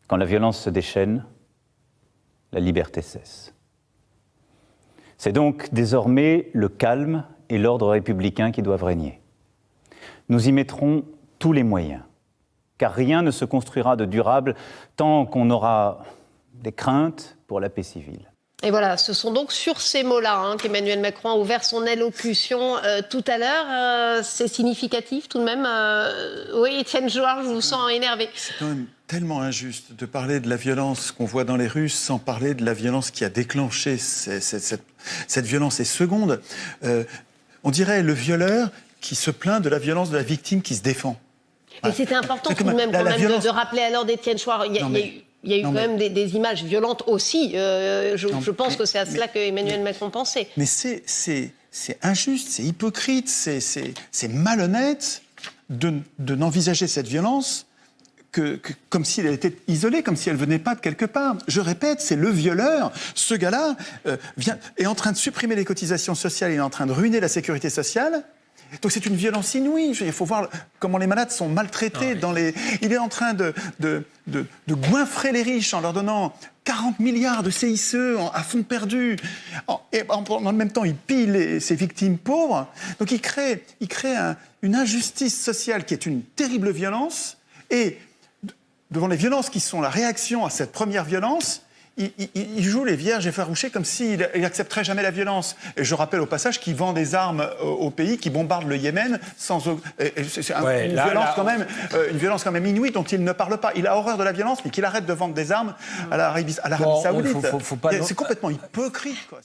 Quand la violence se déchaîne, la liberté cesse. C'est donc désormais le calme et l'ordre républicain qui doivent régner. Nous y mettrons tous les moyens, car rien ne se construira de durable tant qu'on aura des craintes pour la paix civile. Et voilà, ce sont donc sur ces mots-là qu'Emmanuel Macron a ouvert son allocution tout à l'heure. C'est significatif tout de même. Oui, Étienne Jouard, je vous sens énervé. C'est quand même tellement injuste de parler de la violence qu'on voit dans les rues sans parler de la violence qui a déclenché cette violence. Et seconde, on dirait le violeur qui se plaint de la violence de la victime qui se défend. Et c'était important tout de même, de rappeler à l'ordre d'Étienne Jouard. Il y a eu quand même des images violentes aussi. Je pense que c'est à cela que Emmanuel Macron pensait. Mais c'est injuste, c'est hypocrite, c'est malhonnête de n'envisager cette violence comme si elle était isolée, comme si elle venait pas de quelque part. Je répète, c'est le violeur. Ce gars-là est en train de supprimer les cotisations sociales, il est en train de ruiner la sécurité sociale. Donc c'est une violence inouïe. Il faut voir comment les malades sont maltraités. Il est en train de goinfrer les riches en leur donnant 40 milliards de CICE à fonds perdus. Et en même temps, il pille ses victimes pauvres. Donc il crée une injustice sociale qui est une terrible violence. Et devant les violences qui sont la réaction à cette première violence, il joue les vierges effarouchées comme s'il n'accepterait jamais la violence. Et je rappelle au passage qu'il vend des armes au pays qui bombarde le Yémen c'est une violence quand même inouïe dont il ne parle pas. Il a horreur de la violence, mais qu'il arrête de vendre des armes à l'Arabie Saoudite. C'est complètement hypocrite, quoi.